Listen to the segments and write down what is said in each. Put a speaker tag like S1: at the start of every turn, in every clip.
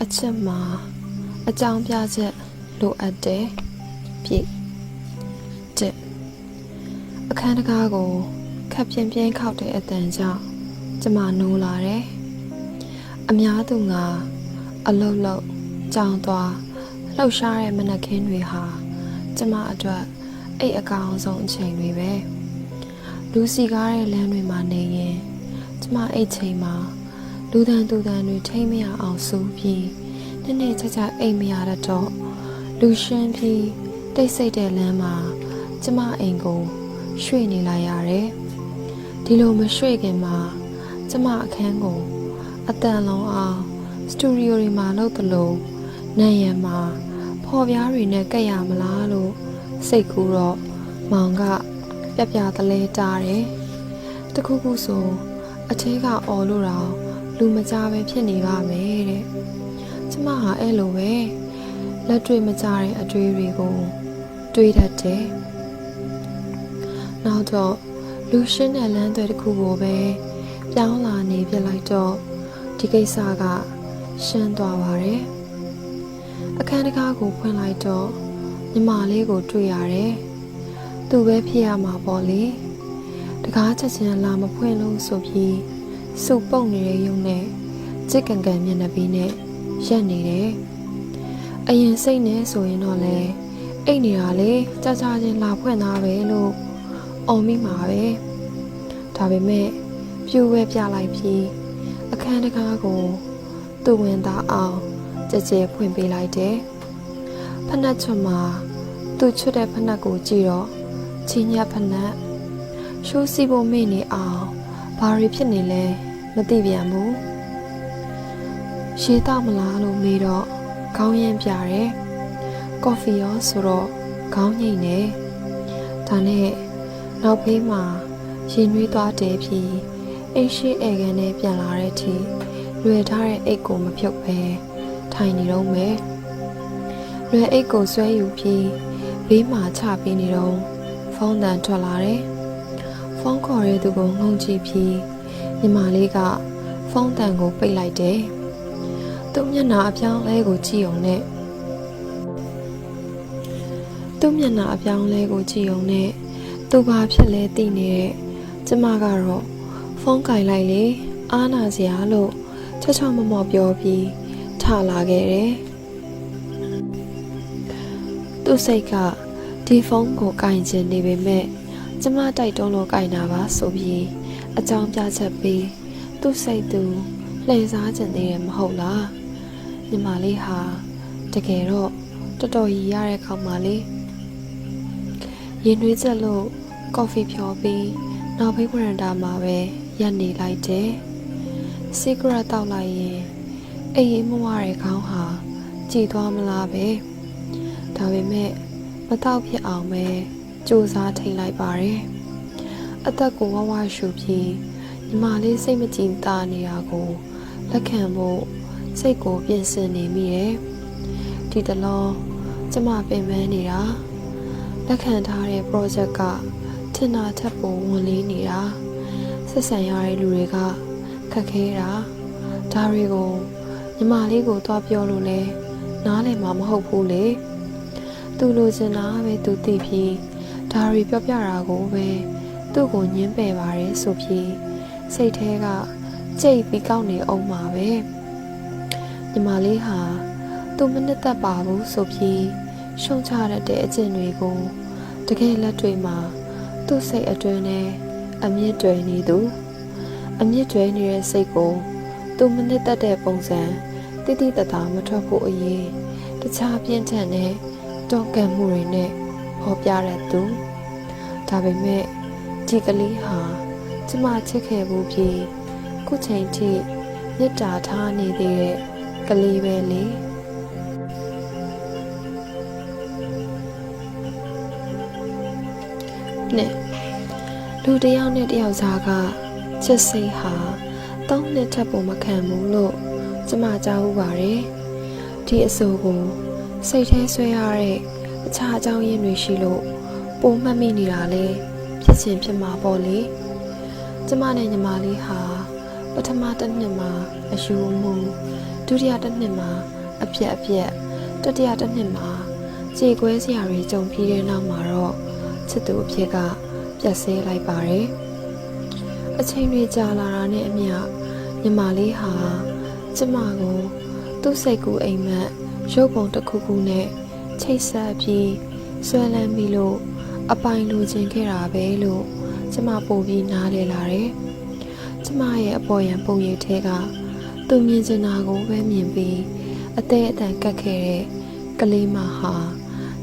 S1: အချက်မှာအကြောင်းပြချက်လိုအပ်တယ်ဖြစ်တဲ့အခန်းတကားကိုခပ်ပြင်းပြင်းခောက်တဲ့အတန်ကြောင့်ကျမနိုးလာတယ်အများသူကအလုတ်လုတ်ကြောင်သွားလှုပ်ရှားတဲ့မနက်ခင်းတွေဟာကျမအတွက်အိတ်အကောင်ဆုံးအချိန်တွေပဲလူစီကားတဲ့လမ်းတွေမှာနေရင်ကျမအိတ်ချိန်မှာလူတန်သူတန်တွေထိမ့်မရအောင်စူးပြီးနေ့ချာအိမ်မရတော့လူရှင်းပြီးတိတ်ဆိတ်တဲ့လမ်းမှာကျမအိမ်ကိုရွှေ့နေလိုက်ရတယ်ဒီလိုမရွှေ့ခင်မှာကျမအခန်းကိုအတန်လုံးအောင်စတူဒီယိုတွေမှာလုပ်သလိုနံရံမှာဖော်ပြားတွေနဲ့ကပ်ရမလားလို့စိတ်ကူးတော့မောင်ကပြတလဲတားတယ်တခုခုဆိုအထဲကအော်လို့တော့လူမကြားပဲဖြစ်နေပါမယ်တဲ့ကျမဟာအဲ့လိုပဲလက်တွေ့မကြတဲ့အတွေ့တွေကိုတွေးတတ်တယ်နောက်တော့လူရှင်းတဲ့လမ်းတွေတစ်ခုကိုပဲပြောင်းလာနေပြလိုက်တော့ဒီကိစ္စကရှင်းသွားပါတယ်အခန်းတကားကိုဖွင့်လိုက်တော့ညီမလေးကိုတွေ့ရတယ်သူပဲဖြစ်ရမှာပေါ့လေတကားချက်ချင်းလာမဖွင့်လို့ဆိုပြီးစုပ်ပုတ်နေတဲ့ယုံနဲ့ကြစ်ကန်ကန်မျက်နှာပြီးနဲ့ရက်နေတယ်အရင်စိတ်နဲ့ဆိုရင်တော့လေအိတ်နေတာလေကြာကြာချင်းလာဖွင့်သားပဲလို့အော်မိမှာပဲဒါပေမဲ့ပြူဝဲပြလိုက်ပြီးအခန်းတကားကိုသူ့ဝင်သားအောင်ကြဲကြဲဖွင့်ပေးလိုက်တယ်ဖနက်ချွတ်မှာသူ့ချွတ်တဲ့ဖနက်ကိုကြည့်တော့ချင်းညက်ဖနက်ရှိုးစီဖို့မေ့နေအောင်ဘာတွေဖြစ်နေလဲမသိပြန်ဘူးရှေးတော့မလားလို့မေးတော့ခေါင်းရင်းပြတယ်ကော်ဖီရောဆိုတော့ခေါင်းငိမ့်နေဒါနဲ့နောက်ဖေးမှာရင်နှွေးသွားတယ်ပြီးအိတ်ရှိဧကန်နဲ့ပြန်လာတဲ့အထိလွယ်ထားတဲ့အိတ်ကိုမဖြုတ်ပဲထိုင်နေတော့မယ်လွယ်အိတ်ကိုဆွဲယူပြီးဘေးမှာချပေးနေတော့ဖုန်းတန်ထွက်လာတယ်ဖုန်းခေါ်တဲ့သူကိုငုံကြည့်ပြီးညီမလေးကဖုန်းတန်ကိုပိတ်လိုက်တယ်သူ့မျက်နှာအပြောင်းလဲကိုကြည့်ုံနဲ့သူ့ဘာဖြစ်လဲသိနေတဲ့ကျမကတော့ဖုန်းကင်လိုက်လေအားနာစရာလို့ချောချောမောမောပြောပြီးထလာခဲ့တယ်သူ့စိတ်ကဒီဖုန်းကိုကင်ချင်နေပေမဲ့ကျမတိုက်တွန်းလို့ကင်တာပါဆိုပြီးအကြောင်းပြချက်ပေးသူ့စိတ်သူလှည့်စားချင်သေးတယ်မဟုတ်လားညီမလေးဟာတကယ်တော့တော်တော်ရည်ရတဲ့ခေါင်းမလေးရင်နှွေးချက်လို့ကော်ဖီဖြောပြီးနောက်ဘေးဝရန်တာမှာပဲရပ်နေလိုက်တယ်စီဂရက်တောက်လိုက်ရင်အိမ်မဝတဲ့ခေါင်းဟာကြည်သွားမလားပဲဒါပေမဲ့မတောက်ဖြစ်အောင်ပဲစူးစမ်းထိန်လိုက်ပါတယ်အသက်ကိုဝဝရှူပြီးညီမလေးစိတ်မကြည်သာနေတာကိုလက်ခံဖို့စိတ်ကိုပြင်ဆင်နေမိတယ်ဒီတလောကျမပင်ပန်းနေတာလက်ခံထားတဲ့ project ကထင်တာထက်ပိုဝင်လေးနေတာဆက်ဆံရတဲ့လူတွေကခက်ခဲတာဒါတွေကိုညီမလေးကိုသွားပြောလို့လဲနားလည်မှာမဟုတ်ဘူးလေသူလိုချင်တာပဲသူသိပြီးဒါတွေပြောပြတာကိုပဲသူ့ကိုညှင်းပယ်ပါတယ်ဆိုပြီးစိတ်ထဲကကြိတ်ပြီးကောက်နေအောင်မှာပဲညီမလေးဟာသူမနစ်သက်ပါဘူးဆိုပြီးရှုံချရတဲ့အကျင့်တွေကိုတကယ်လက်တွေ့မှာသူ့စိတ်အတွင်းနဲ့အမြင့်တွယ်နေသူအမြင့်တွယ်နေတဲ့စိတ်ကိုသူမနစ်သက်တဲ့ပုံစံတိတိတသားမထွက်ဖို့အရေးတခြားပြင်းထန်တဲ့တောကံမှုတွေနဲ့ဟောပြရသူဒါပေမဲ့ဒီကလေးဟာကျမချစ်ခဲ့ဘူးပြီးခုချိန်ထိမေတ္တာထားနေသေးတဲ့ကလေးပဲလေနဲ့လူတစ်ယောက်နဲ့တစ်ယောက်ကြားကချစ်စိတ်ဟာ3 နှစ်ထပ်ပုံမခံဘူးလို့ကျမကြားဥပါတယ်ဒီအဆိုကိုစိတ်ထဲဆွဲရတဲ့အခြားအကြောင်းရင်းတွေရှိလို့ပုံမှတ်မိနေတာလေဖြစ်ချင်းဖြစ်မှာပေါ့လေကျမနဲ့ညီမလေးဟာပထမတစ်နှစ်မှာအယူမှု ဒုတိယတစ်နှစ်မှာအပြက်တတိယတစ်နှစ်မှာကြေကွဲစရာတွေကြုံပြီးတဲ့နောက်မှာတော့ချစ်သူအဖြစ်ကပြတ်ဆဲလိုက်ပါတယ်အချိန်တွေကြာလာတာနဲ့အမျှညီမလေးဟာကျမကိုသူ့စိတ်ကူးအိမ်မက်ရုပ်ပုံတစ်ခုခုနဲ့ချိတ်ဆက်ပြီးဆွဲလန်းပြီးလို့အပိုင်လိုချင်ခဲ့တာပဲလို့ကျမပို့ပြီးနားလည်လာတယ်ကျမရဲ့အပေါ်ယံပုံရိပ်ထဲကသူမြင်ချင်တာကိုပဲမြင်ပြီးအသေးအတန်ကတ်ခဲ့တဲ့ကလေးမဟာ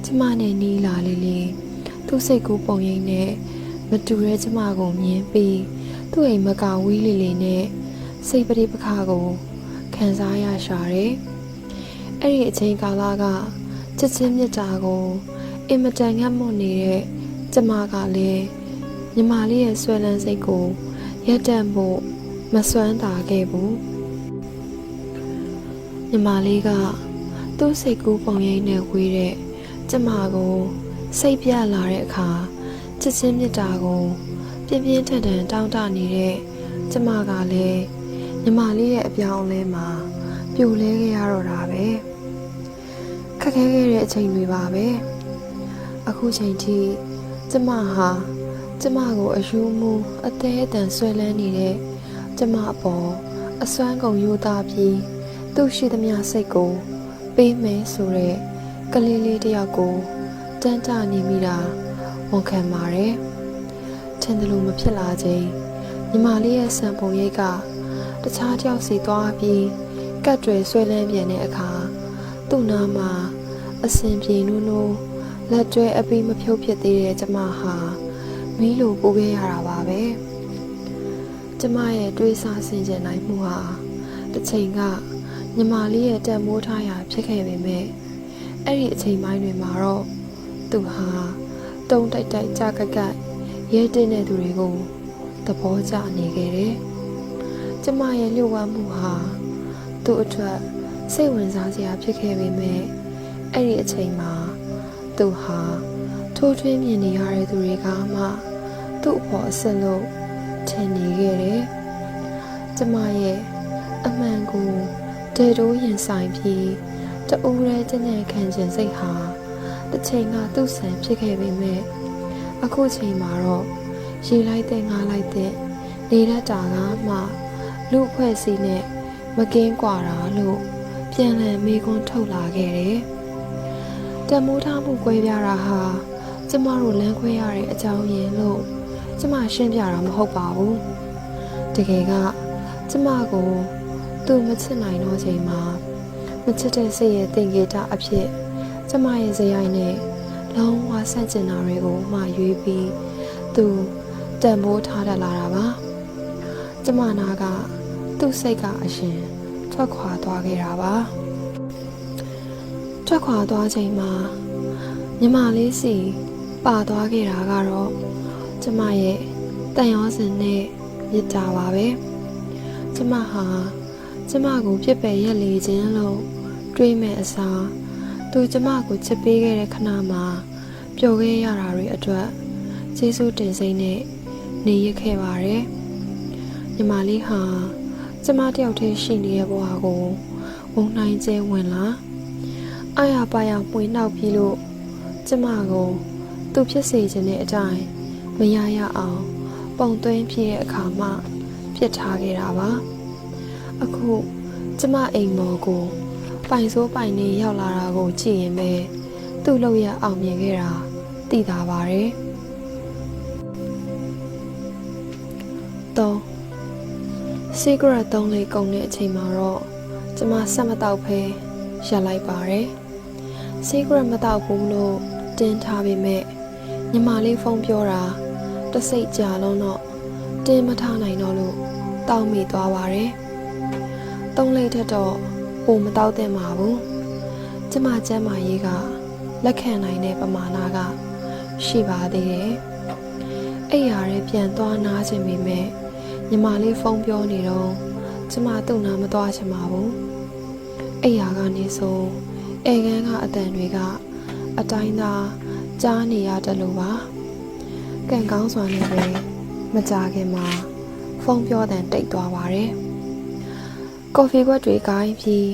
S1: ကျမနဲ့နီးလာလေသူ့စိတ်ကူးပုံရိပ်နဲ့မတူတဲ့ကျမကိုမြင်ပြီးသူ့အိမ်မကဝီးလေနဲ့စိတ်ပရိပခါကိုခံစားရရှာတယ်အဲ့ဒီအချိန်ကာလကချစ်ချင်းမြတ်တာကိုအင်မတန်ငတ်မွတ်နေတဲ့ကျမကလည်းညီမလေးရဲ့ဆွဲလန်းစိတ်ကိုရက်တန့်ဖို့မစွမ်းတာခဲ့ဘူးညီမလေးကသူ့စိတ်ကူးပုံရိပ်နဲ့ဝေးတဲ့ကျမကိုစိတ်ပြတ်လာတဲ့အခါချစ်ချင်းမြတ်တာကိုပြင်းပြင်းထန်ထန်တောင်းတနေတဲ့ကျမကလည်းညီမလေးရဲ့အပြောင်းအလဲမှာပြိုလဲခဲ့ရတော့တာပဲခက်ခဲခဲ့တဲ့အချိန်တွေပါပဲအခုချိန်ထိကျမဟာကျမကိုအယူမူအသေးအတန်ဆွဲလန်းနေတဲ့ကျမအပေါ်အစွမ်းကုန်ယူသားပြီးသူ့ရှိသမျှစိတ်ကိုပေးမယ်ဆိုတဲ့ကလေးလေးတစ်ယောက်ကိုတန်းတနေမိတာဝန်ခံပါတယ်ထင်တယ်လို့မဖြစ်လာချိန်ညီမလေးရဲ့စံပုံရိပ်ကတခြားတစ်ယောက်စီသွားပြီးကတ်တွေဆွဲလန်းပြန်တဲ့အခါသူ့နားမှာအစင်ပြေနူးနူးလက်တွဲအပီးမဖြုတ်ဖြစ်သေးတဲ့ကျမဟာမီးလိုပူခဲ့ရတာပါပဲကျမရဲ့တွေးဆဆင်ခြင်နိုင်မှုဟာတစ်ချိန်ကညီမလေးရဲ့တန်မိုးထားရာဖြစ်ခဲ့ပေမဲ့အဲ့ဒီအချိန်ပိုင်းတွေမှာတော့သူဟာတုံတိုက်တိုက်ကြကကရဲတင်းတဲ့သူတွေကိုသဘောကျနေခဲ့တယ်ကျမရဲ့လျှို့ဝှက်မှုဟာသူ့အတွက်စိတ်ဝင်စားစရာဖြစ်ခဲ့ပေမဲ့အဲ့ဒီအချိန်မှာသူဟာထိုးထွင်းမြင်နေရတဲ့သူတွေကမှသူ့အဖို့အစ်လို့ထင်နေခဲ့တယ်ကျမရဲ့အမှန်ကိုတေတိုးရင်ဆိုင်ပြီးတူးရဲကျဉ်းခံခြင်းစိတ်ဟာတစ်ချိန်ကသူ့ဆန်ဖြစ်ခဲ့ပေမဲ့အခုချိန်မှာတော့ရေလိုက်တဲ့ငါလိုက်တဲ့နေရတာကမှလူအဖွဲ့အစည်းနဲ့မကင်းကွာတာလို့ပြန်လည်မေးခွန်းထုတ်လာခဲ့တယ်တမိုးထားမှုကွဲပြားတာဟာကျမတို့လမ်းခွဲရတဲ့အကြောင်းရင်းလို့ကျမရှင်းပြတာမဟုတ်ပါဘူးတကယ်ကကျမကိုသူမချစ်နိုင်တော့ချိန်မှာမချစ်တဲ့စိတ်ရဲ့သင်္ကေတအဖြစ်ကျမရဲ့ဇယိုင်းနဲ့လုံးဝဆန့်ကျင်တာတွေကိုမှရွေးပြီးသူတန်ဖိုးထားတတ်လာတာပါကျမနာကသူ့စိတ်ကအရှင်ထွက်ခွာသွားခဲ့တာပါထွက်ခွာသွားချိန်မှာညီမလေးစီပါသွားခဲ့တာကတော့ကျမရဲ့တန်ရောစင်နဲ့မြစ်တာပါပဲကျမဟာကျမကိုပြစ်ပယ်ရက်လေခြင်းလို့တွေးမဲ့အစားသူကျမကိုချစ်ပေးခဲ့တဲ့ခဏမှာပျော်ခဲ့ရတာတွေအတွက်ကျေးဇူးတင်စိတ်နဲ့နေရခဲ့ပါတယ်ညီမလေးဟာကျမတယောက်တည်းရှိနေတဲ့ဘဝကိုဝုံနိုင်ကျဲဝင်လာအာရပါရမှွေနှောက်ပြီးလို့ကျမကိုသူဖြစ်စေခြင်းတဲ့အတိုင်းမရရအောင်ပုံသွင်းပြည့်တဲ့အခါမှပြစ်ထားခဲ့တာပါအခုကျမအိမ်မော်ကိုပိုင်စိုးပိုင်နေရောက်လာတာကိုကြည့်ရင်ပဲသူ့လောက်ရအောင်မြင်ခဲ့တာသိတာပါတယ်တော့ cigarette သုံးလေးကုန်တဲ့အချိန်မှာတော့ကျမဆက်မတောက်ဖဲရပ်လိုက်ပါတယ် cigarette မတောက်ဘူးလို့တင်းထားပေမဲ့ညီမလေးဖုန်းပြောတာတစိတ်ကြာလုံးတော့တင်းမထားနိုင်တော့လို့တောက်မိသွားပါတယ်သုံးလေးထက်တော့ပိုမတောက်သင့်ပါဘူးကျမကျမ်းမာရေးကလက်ခံနိုင်တဲ့ပမာဏကရှိပါသေးတယ်အဲ့ရတဲ့ပြန်သွားနားခြင်းပေမဲ့ညီမလေးဖုန်းပြောနေတော့ကျမသူ့နာမသွားချင်ပါဘူးအဲ့ရကနေဆိုဧကန်ကအတန်တွေကအတိုင်းသာကြားနေရတယ်လို့ပါကံကောင်းစွာနဲ့ပဲမကြခင်မှာဖုန်းပြောတဲ့တိတ်သွားပါတယ် ကော်ဖီခွက်တွေကိုင်းပြီး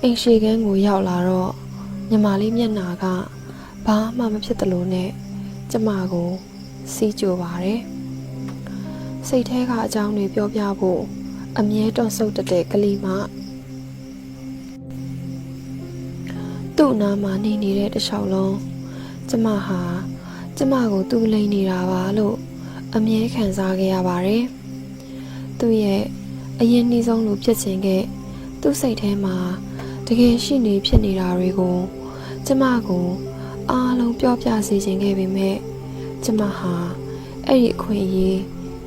S1: အိမ်ရှိခန်းကိုရောက်လာတော့ညီမလေးမျက်နှာကဘာမှမဖြစ်သလိုနဲ့ကျမကိုစီးကြိုပါတယ်စိတ်ထဲကအကြောင်းတွေပြောပြဖို့အမြဲတွန့်ဆုတ်တဲ့ကလေးမသူ့နားမှာနေနေတဲ့တစ်လျှောက်လုံးကျမဟာကျမကိုသူ့လိမ့်နေတာပါလို့အမြဲခံစားခဲ့ရပါတယ်သူ့ရဲ့အရင်နှီးဆုံးလိုဖြစ်ခြင်းကသူ့စိတ်ထဲမှာတကယ်ရှိနေဖြစ်နေတာတွေကိုကျမကိုအားလုံးပြောပြစေခြင်းခဲ့ပေမဲ့ကျမဟာအဲ့ဒီအခွင့်အရေး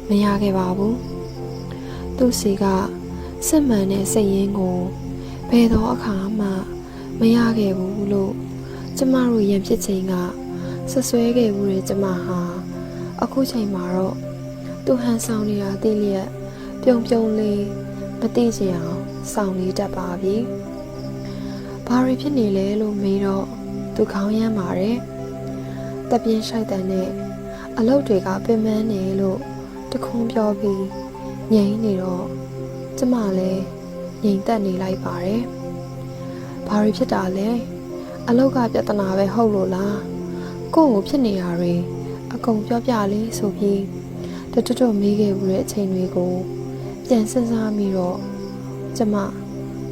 S1: မရခဲ့ပါဘူးသူ့စီကစစ်မှန်တဲ့စိတ်ရင်းကိုဘယ်တော့အခါမှမရခဲ့ဘူးလို့ကျမတို့ရန်ဖြစ်ချိန်ကဆွဆွဲခဲ့ဘူးတဲ့ကျမဟာအခုချိန်မှာတော့သူဟန်ဆောင်နေတာသိလျက်ပြုံပြုံလေးမသိချင်အောင်ဆောင်လေးတတ်ပါပြီ။ဘာတွေဖြစ်နေလဲလို့မေးတော့သူခေါင်းရမ်းပါတယ်။တပြင်းရှိုက်တန်နဲ့အလုပ်တွေကပင်ပန်းနေလို့တခုံးပြောပြီးငြိမ်နေတော့ကျမလည်းငြိမ်သက်နေလိုက်ပါတယ်။ဘာတွေဖြစ်တာလဲ။အလုပ်ကပြဿနာပဲဟုတ်လို့လား။ကိုယ့်ကိုဖြစ်နေတာတွေအကုန်ပြောပြလေးဆိုပြီးတတွတ်မေးခဲ့ဘူးတဲ့အချိန်တွေကိုပြန်စဉ်းစားမိတော့ကျမ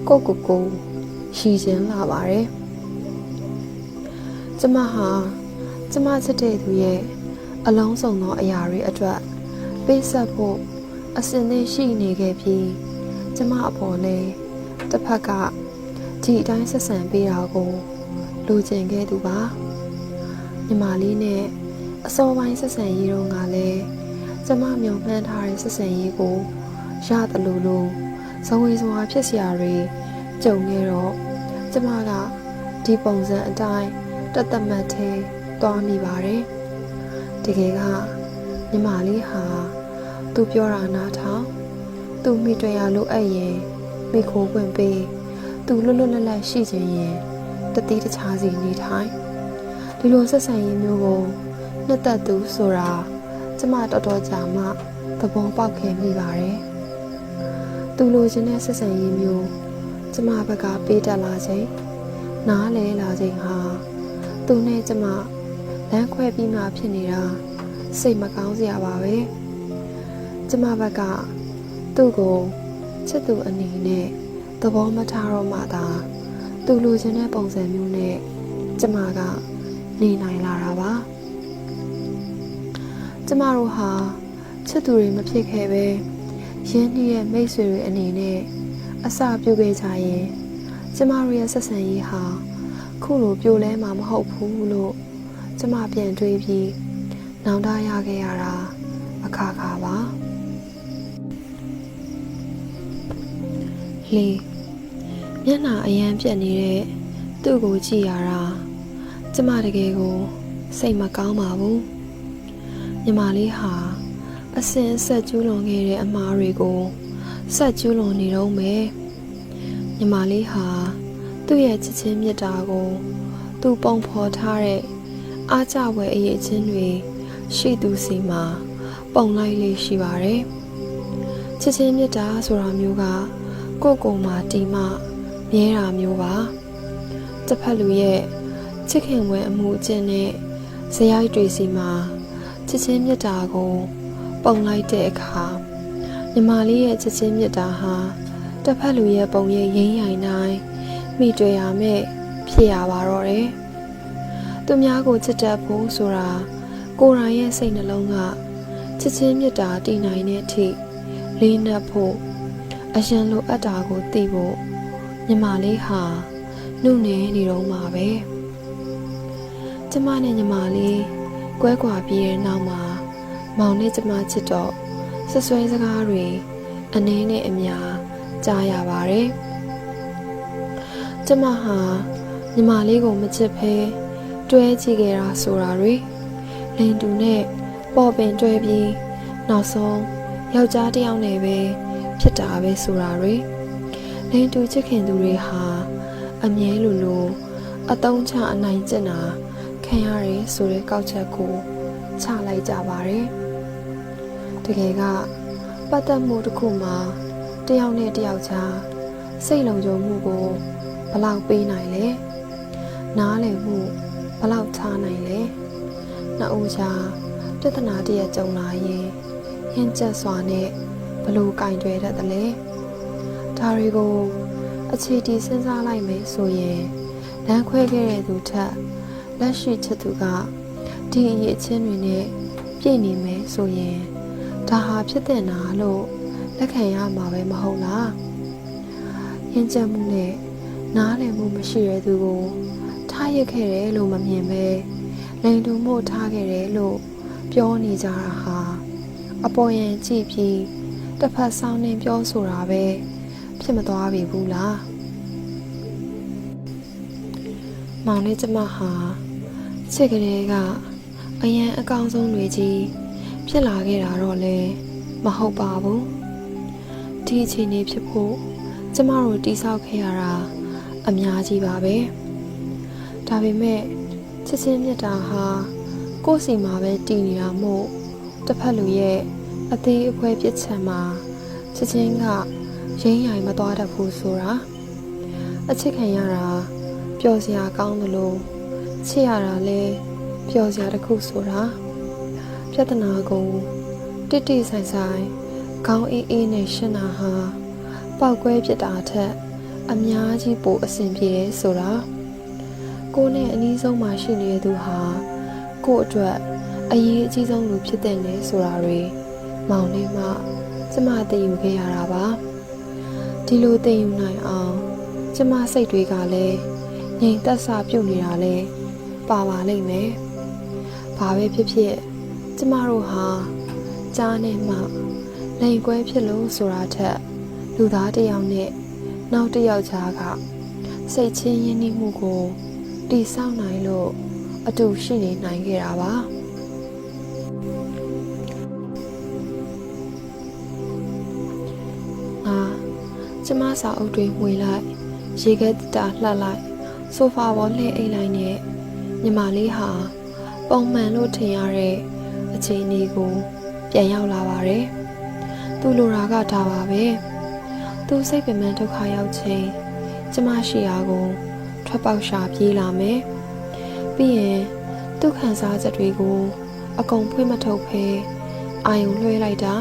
S1: ကိုရှိခြင်းလာပါတယ်ကျမဟာကျမချစ်တဲ့သူရဲ့အလုံးစုံသောအရာတွေအတွက်ပေးဆက်ဖို့အစဉ်နဲ့ရှိနေခဲ့ပြီးကျမအပေါ်နဲ့တစ်ဖက်ကဒီအတိုင်းဆက်ဆံပေးတာကိုလိုချင်ခဲ့သူပါညီမလေးနဲ့အစောပိုင်းဆက်ဆံရေးတော့ကလည်းကျမမျှော်မှန်းထားတဲ့ဆက်ဆံရေးကိုရတယ်လို့ဇဝေဇဝါဖြစ်စရာတွေကြုံခဲ့တော့ကျမကဒီပုံစံအတိုင်းတသက်မှတ်သေးသွားမိပါတယ်တကယ်ကညီမလေးဟာသူပြောတာနားထောင်သူမိတွေ့ရလို့အဲ့ရင်မိခိုးခွင့်ပေးသူလွတ်လွတ်လပ်လပ်ရှိခြင်းရင်တတိတခြားစီနေထိုင်ဒီလိုဆက်ဆံရေးမျိုးကိုနှစ်သက်သူဆိုတာကျမတော်တော်ကြာမှသဘောပေါက်ခဲ့မိပါတယ်သူလိုချင်တဲ့ဆက်ဆံရေးမျိုးကျမဘက်ကပေးတတ်လာချိန်နားလဲလာချိန်ဟာသူနဲ့ကျမလမ်းခွဲပြီးမှဖြစ်နေတာစိတ်မကောင်းစရာပါပဲကျမဘက်ကသူ့ကိုချစ်သူအနေနဲ့သဘောမထားတော့မှသာသူလိုချင်တဲ့ပုံစံမျိုးနဲ့ကျမကနေနိုင်လာတာပါကျမတို့ဟာချစ်သူတွေမဖြစ်ခဲ့ပဲရင်းနှီးတဲ့မိတ်ဆွေတွေအနေနဲ့အစာပြုခဲ့ကြရင်ကျမတို့ရဲ့ဆက်ဆံရေးဟာခုလိုပြိုလဲမှာမဟုတ်ဘူးလို့ကျမပြန်တွေးပြီးနောင်တရခဲ့ရတာအခါခါပါလေမျက်နှာအရန်ပြက်နေတဲ့သူ့ကိုကြည့်ရတာကျမတကယ်ကိုစိတ်မကောင်းပါဘူးညီမလေးဟာအစင်ဆက်ကျူးလွန်ခဲ့တဲ့အမားတွေကိုဆက်ကျူးလွန်နေတော့မယ်ညီမလေးဟာသူ့ရဲ့ချစ်ချင်းမြတ်တာကိုသူပုံဖော်ထားတဲ့အားကြွယ်အရေးချင်းတွေရှိသူစီမှာပုံလိုက်လေးရှိပါတယ်ချစ်ချင်းမြတ်တာဆိုတာမျိုးကကိုယ့်ကိုယ်မှာတီမှမြဲတာမျိုးပါတစ်ဖက်လူရဲ့ချစ်ခင်ဝင်အမှုအကျင့်နဲ့ဇယိုက်တွေစီမှာချစ်ချင်းမြတ်တာကိုပုံလိုက်တဲ့အခါညီမလေးရဲ့ချစ်ချင်းမြတ်တာဟာတစ်ဖက်လူရဲ့ပုံရိပ်ရင်းရိုင်တိုင်းမိတွေ့ရမယ်ဖြစ်ရပါတော့တယ်သူများကိုချစ်တတ်ဖို့ဆိုတာကိုယ်တိုင်ရဲ့စိတ်နှလုံးကချစ်ချင်းမြတ်တာတည်နိုင်တဲ့အထိလေးနက်ဖို့အရန်လိုအပ်တာကိုသိဖို့ညီမလေးဟာနှုတ်နေနေတော့မှာပဲကျမနဲ့ညီမလေးကွဲကွာပြီးတဲ့နောက်မှာမောင်နဲ့ကျမချစ်တော့ဆွဆွဲစကားတွေအနည်းနဲ့အများကြားရပါတယ်ကျမဟာညီမလေးကိုမချစ်ဖဲတွဲကြည့်ခဲ့တာဆိုတာတွေလင်တူနဲ့ပေါ်ပင်တွဲပြီးနောက်ဆုံးယောက်ျားတစ်ယောက်နဲ့ပဲဖြစ်တာပဲဆိုတာတွေလင်တူချစ်ခင်သူတွေဟာအမြဲလိုအတုံးချအနိုင်ကျင့်တာခံရတယ်ဆိုတဲ့ကောက်ချက်ကိုချလိုက်ကြပါတယ်တကယ်ကပတ်သက်မှုတစ်ခုမှာတယောက်နဲ့တယောက်ကြား စိတ်လုံးကြုံမှုကိုဘလောက်ပေးနိုင်လဲနားလည်မှုဘလောက်ချနိုင်လဲနှစ်ဦးကြားပြဿနာတရကြုံလာရင်ဟင်းချက်စွာနဲ့ဘလို့ကင်တွယ်တတ်တယ်လဲဒါတွေကိုအခြေတီးစဉ်းစားလိုက်မယ်ဆိုရင်လမ်းခွဲခဲ့တဲ့သူထက်လက်ရှိချစ်သူကဒီအရေးအချင်းတွေနဲ့ပြည့်နေမယ်ဆိုရင်ဒါဟာဖြစ်တဲ့နာလို့လက်ခံရမှာပဲမဟုတ်လားယဉ်ကျေးမှုနဲ့နားလည်မှုမရှိတဲ့သူကိုထားရခဲ့တယ်လို့မမြင်ပဲလိန်တူမှုထားခဲ့တယ်လို့ပြောနေကြတာဟာအပေါ်ယံကြည့်ပြီးတစ်ဖက်ဆောင်းနေပြောဆိုတာပဲဖြစ်မသွားပြီဘူးလားမောင်လေးကျမဟာချစ်ကလေးကအရန်အကောင်းဆုံးတွေကြီးဖြစ်လာခဲ့တာတော့လေမဟုတ်ပါဘူးဒီအချိန်လေးဖြစ်ဖို့ကျမတို့တိဆောက်ခဲ့ရတာအများကြီးပါပဲဒါပေမဲ့ချစ်ချင်းမြတ်တာဟာကိုယ့်စီမှာပဲတည်နေတာမို့တစ်ဖက်လူရဲ့အသေးအဖွဲပြစ်ချက်မှာချစ်ချင်းကရင်းရိုင်မသွားတတ်ဘူးဆိုတာအချစ်ခံရတာပျော်စရာကောင်းတယ်လို့ချစ်ရတာလည်းပျော်စရာတစ်ခုဆိုတာပြဿနာကိုတိတိဆိုင်ဆိုင်ခေါင်းအေးအေးနဲ့ရှင်းတာဟာပောက်ကွဲဖြစ်တာထက်အများကြီးပိုအဆင်ပြေတယ်ဆိုတာကိုနဲ့အနည်းဆုံးမှရှိနေတဲ့သူဟာကို့အတွက်အရေးအကြီးဆုံးလူဖြစ်တဲ့လေဆိုတာတွေမောင်လေးမှကျမသိယူခဲ့ရတာပါဒီလိုသိယူနိုင်အောင်ကျမစိတ်တွေကလည်းငြိမ်သက်စာပြုတ်နေတာလဲပါပါလိမ့်မယ်ဘာပဲဖြစ်ဖြစ်ကျမတို့ဟာကြားနဲ့မှလိန်ကွဲဖြစ်လို့ဆိုတာထက်လူသားတစ်ယောက်နဲ့နောက်တစ်ယောက်ကြားကစိတ်ချင်းရင်းနှီးမှုကိုတည်ဆောက်နိုင်လို့အတူရှိနေနိုင်ခဲ့တာပါကျမစာအုပ်တွေမှွေလိုက်ရေခဲတာလှက်လိုက်ဆိုဖာပေါ်လှည့်အိတ်လိုက်နဲ့ညီမလေးဟာပုံမှန်လို့ထင်ရတဲ့အချိန်လေးကိုပြန်ရောက်လာပါတယ်သူလိုတာကဒါပါပဲသူစိတ်ပင်ပန်းဒုက္ခရောက်ချိန်ကျမရှိရာကိုထွက်ပေါက်ရှာပြေးလာမယ်ပြီးရင်သူခံစားချက်တွေကိုအကုန်ဖွင့်မထုတ်ဖဲအာယုံလွှဲလိုက်တာ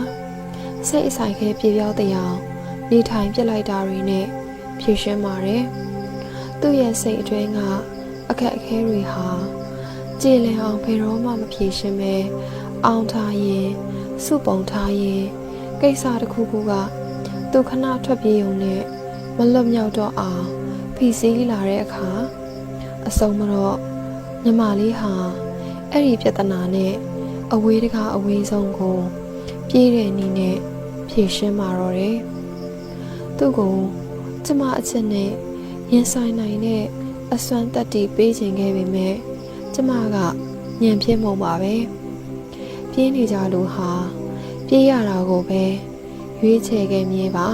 S1: စိတ်အဆိုင်ခဲပြေပြောတဲ့အောင်နေထိုင်ပြစ်လိုက်တာတွေနဲ့ဖြည့်ရှင်းပါတယ်သူ့ရဲ့စိတ်အတွင်းကအခက်အခဲတွေဟာကြည်လင်အောင်ဘယ်တော့မှမဖြည့်ရှင်းပဲအောင်ထားရင်စုပုံထားရင်ကိစ္စတစ်ခုခုကသူခဏထွက်ပြေးုံနဲ့မလွတ်မြောက်တော့အောင်ဖိစီးလာတဲ့အခါအဆုံးမတော့ညီမလေးဟာအဲ့ဒီပြဿနာနဲ့အဝေးတကားအဝေးဆုံးကိုပြေးတဲ့နည်းနဲ့ဖြည့်ရှင်းมาတော့တယ်သူ့ကိုကျမအချက်နဲ့ရင်ဆိုင်နိုင်တဲ့အစွမ်းတက်တီပေးခြင်းခဲ့ပေမဲ့ကျမကညံပြင်းမှုပါပဲပြေးနေကြလို့ဟာပြေးရတာကိုပဲရွေးချယ်ခဲ့မြဲပါ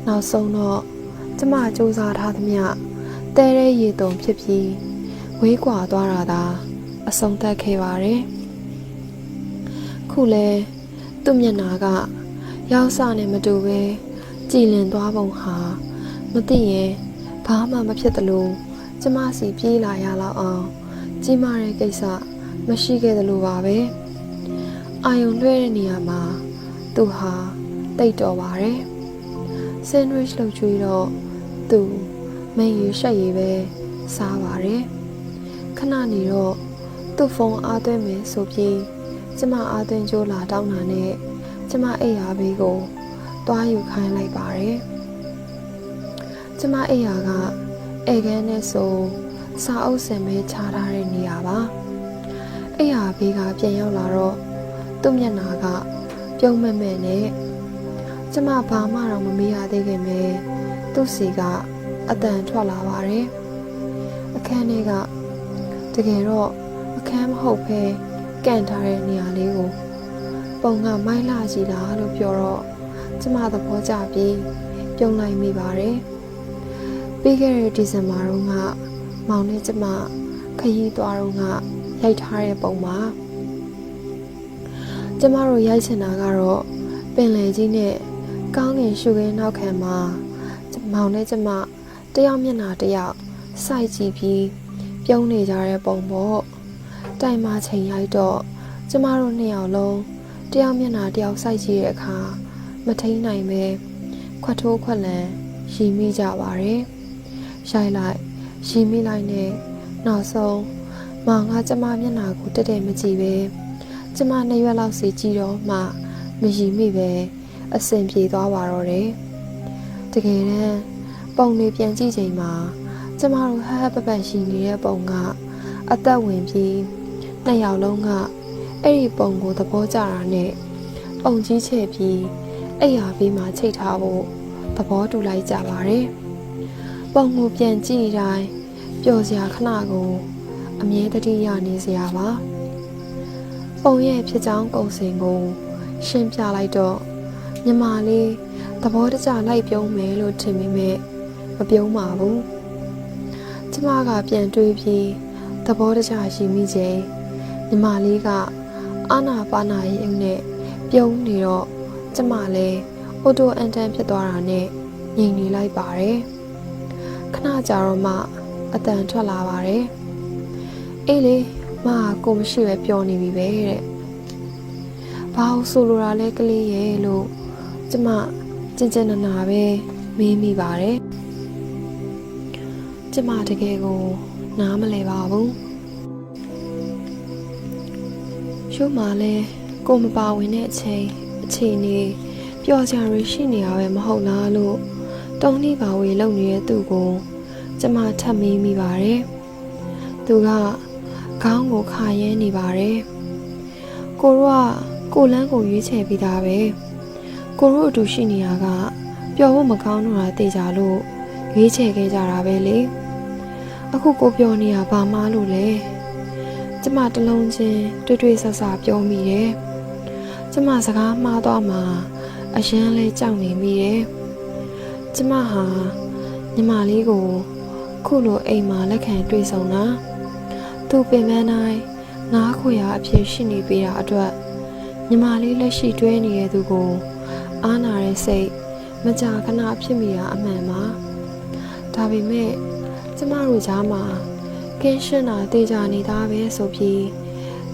S1: နောက်ဆုံးတော့ကျမစူးစမ်းထားသမျှတဲရဲရေတုံဖြစ်ပြီးဝေးကွာသွားတာသာအဆုံးသတ်ခဲ့ပါတယ်ခုလဲသူ့မျက်နာကရောက်စနဲ့မတူပဲကြည်လင်သွားပုံဟာမသိရင်ဘာမှမဖြစ်သလိုကျမစီပြေးလာရလောက်အောင်ကြီးမားတဲ့ကိစ္စမရှိခဲ့သလိုပါပဲအာယုံလွှဲတဲ့နေရာမှာသူဟာတိတ်တော်ပါတယ်ဆန်ဒဝစ်လုပ်ကျွေးတော့သူမင်းရီရှက်ရီပဲစားပါတယ်ခဏနေတော့သူ့ဖုန်းအားသွင်းမယ်ဆိုပြီးကျမအားသွင်းကြိုးလာတောင်းတာနဲ့ကျမအိယာဘေးကိုတွားယူခိုင်းလိုက်ပါတယ်ကျမအိယာကဧကန်းနဲ့ဆိုစာအုပ်စင်ပဲခြားထားတဲ့နေရာပါအိယာဘေးကပြန်ရောက်လာတော့သူ့မျက်နှာကပြုံးမဲ့မဲ့နဲ့ကျမဘာမှတော့မမေ့ရသေးခင်ပဲသူ့စီကအတန်ထွက်လာပါတယ်အခန်းထဲကတကယ်တော့အခန်းမဟုတ်ပဲကန့်ထားတဲ့နေရာလေးကိုပုံကမိုင်းလာကြီးလားလို့ပြောတော့ကျမသဘောကျပြီးပြုံးလိုက်မိပါတယ်ပြီးခဲ့တဲ့ဒီဇင်ဘာတုန်းကမောင်နဲ့ကျမခရီးသွားတော့ကရိုက်ထားတဲ့ပုံပါကျမတို့ရိုက်ချင်တာကတော့ပင်လယ်ကြီးနဲ့ကောင်းကင်ရှုခင်းနောက်ခံမှာကျမ မောင်နဲ့ကျမတယောက်မျက်နှာတယောက်စိုက်ကြည့်ပြီးပြုံးနေကြတဲ့ပုံပေါ့တိုင်မှာချိန်ရိုက်တော့ကျမတို့နှစ်ယောက်လုံးတယောက်မျက်နှာတယောက်စိုက်ကြည့်တဲ့အခါမထိန်နိုင်ပဲခွတ်ထိုးခွက်လန်ရီမိကြပါတယ်ရိုက်လိုက်ရီမိလိုက်နဲ့နောက်ဆုံးမောင်ကကျမမျက်နှာကိုတက်တက်မကြည့်ပဲကျမနှစ်ရွက်လောက်စီကြည့်တော့မှမရီမိပဲအဆင်ပြေသွားပါတော့တယ်တကယ်တမ်းပုံတွေပြန်ကြည့်ချိန်မှာကျမတို့ဟဟပပရှိနေတဲ့ပုံကအသက်ဝင်ပြီးနှစ်ယောက်လုံးကအဲ့ဒီပုံကိုသဘောကျတာနဲ့ပုံကြီးချဲ့ပြီးအိယာဘေးမှာချိတ်ထားဖို့သဘောတူလိုက်ကြပါတယ်ပုံကိုပြန်ကြည့်တိုင်းပျော်စရာခဏကိုအမြဲတတိယနေစရာပါပုံရဲ့ဖြစ်ကြောင်းကုံစင်ကိုရှင်းပြလိုက်တော့ညီမလေးသဘောတကျလိုက်ပြုံးမယ်လို့ထင်မိမဲ့မပြုံးပါဘူးကျမကပြန်တွေးပြီးသဘောတကျရှိမိချိန်ညီမလေးကအာနာပါနာရင်နဲ့ပြုံးနေတော့ကျမလည်းအော်တိုအန်တန်ဖြစ်သွားတာနဲ့ငြိမ်နေလိုက်ပါတယ်ခဏကြာတော့မှအတန်ထွက်လာပါတယ်အေးလေမကိုမရှိပဲပြောနေပြီပဲတဲ့ဘာလို့ဆိုလိုတာလဲကလေးရဲ့လို့ကျမကျင်ကျင်နာနာပဲမေးမိပါတယ်ကျမတကယ်ကိုနားမလဲပါဘူးရုပ်မှလည်းကိုမပါဝင်တဲ့အချိန်နေပျော်စရာတွေရှိနေရပဲမဟုတ်လားလို့တုံးနှိပါဝေလုံနေတဲ့သူကိုကျမထပ်မေးမိပါတယ်သူကခေါင်းကိုခါရဲနေပါတယ်ကိုတို့ကကိုလန်းကိုရွေးချယ်ပြီးသားပဲကိုတို့အတူရှိနေရကပျော်ဖို့မကောင်းတော့တာသိကြလို့ရွေးချယ်ခဲ့ကြတာပဲလေအခုကိုပြောနေရဘာမှလို့လဲကျမတလုံးချင်းတွေ့ဆဆပြောမိတယ်ကျမစကားမှားသွားမှာအရန်လဲကြောက်နေမိတယ်ကျမဟာညီမလေးကိုခုလိုအိမ်မှာလက်ခံတွေ့ဆုံတာသူပင်ပန်းတိုင်းငားခွေရအဖြစ်ရှိနေပေးတာအတွက်ညီမလေးလက်ရှိတွဲနေတဲ့သူကိုအားနာတဲ့စိတ်မကြာခဏဖြစ်မိတာအမှန်ပါဒါပေမဲ့ကျမတို့ကြားမှာကင်းရှင်းတာတေချာနေတာပဲဆိုပြီး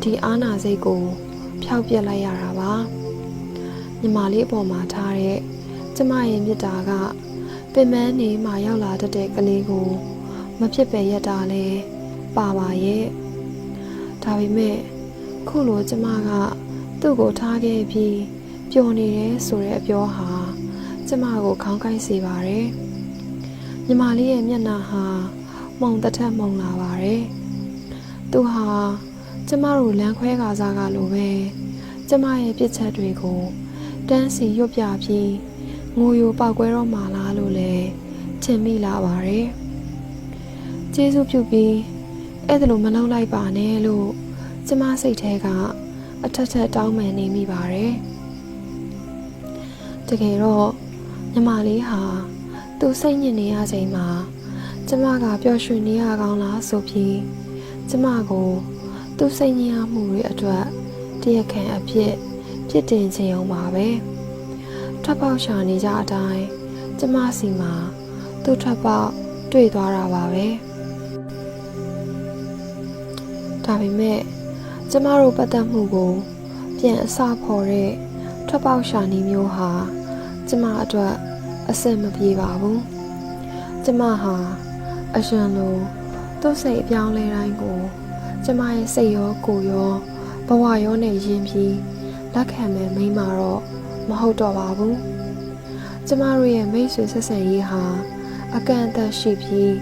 S1: ဒီအားနာစိတ်ကိုဖျောက်ပြက်လိုက်ရတာပါညီမလေးအပေါ်မှာထားတဲ့ကျမရဲ့မေတ္တာကပင်ပန်းနေမှရောက်လာတတ်တဲ့ကလေးကိုမဖြစ်ပဲရတာလဲပါပါရဲ့ဒါပေမဲ့ခုလိုကျမကသူ့ကိုထားခဲ့ပြီးပျော်နေတယ်ဆိုတဲ့အပြောဟာကျမကိုခေါင်းကိုက်စေပါတယ်ညီမလေးရဲ့မျက်နှာဟာမှုန်တထက်မှုန်လာပါတယ်သူဟာကျမတို့လမ်းခွဲကားစားကလိုပဲကျမရဲ့ပြစ်ချက်တွေကိုတန်းစီရွတ်ပြပြီးငိုယိုပောက်ကွဲတော့မှလားလို့လဲထင်မိလာပါတယ်ကျေးဇူးပြုပြီးအဲ့ဒါလိုမလုပ်လိုက်ပါနဲ့လို့ကျမစိတ်ထဲကအထက်ထက်တောင်းပန်နေမိပါတယ်တကယ်တော့ညီမလေးဟာသူစိတ်ညစ်နေရချိန်မှာကျမကပျော်ရွှင်နေရကောင်းလားဆိုပြီးကျမကိုသူစိတ်ညစ်ရမှုတွေအတွက်တရားခံအဖြစ်ပြစ်တင်ခြင်းအောင်ပါပဲထွက်ပေါက်ရှာနေကြအတိုင်းကျမစီမှာသူ့ထွက်ပေါက်တွေ့သွားတာပါပဲဒါပေမဲ့ကျမတို့ပတ်သက်မှုကိုပြန်အစဖော်တဲ့ထွက်ပေါက်ရှာနည်းမျိုးဟာကျမအတွက်အဆင်မပြေပါဘူးကျမဟာအရှင်လိုသူ့စိတ်အပြောင်းလဲတိုင်းကိုကျမရဲ့စိတ်ရောကိုယ်ရောဘဝရောနဲ့ယဉ်ပြီးလက်ခံမယ်မိမတော့မဟုတ်တော့ပါဘူးကျမတို့ရဲ့မိတ်ဆွေဆက်ဆံရေးဟာအကန့်အသတ်ရှိပြီး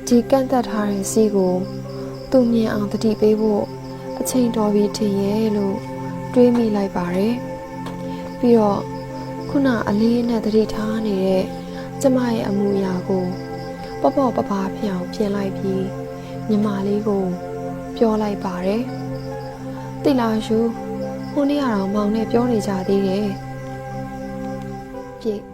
S1: ဒီကန့်သတ်ထားတဲ့စီးကိုသူမြင်အောင်တတိပေးဖို့အချိန်တော်ပြီထင်ရဲ့လို့တွေးမိလိုက်ပါတယ်ပြီးတော့ခုနအလေးနဲ့တတိထားနေတဲ့ကျမရဲ့အမူအရာကိုပေါ့ပေါ့ပပဖြစ်အောင်ပြင်လိုက်ပြီးညီမလေးကိုပြောလိုက်ပါတယ်တိလာရှူဟိုနေ့ကတော့မောင်နဲ့ပြောနေကြသေးတယ်ပြည့်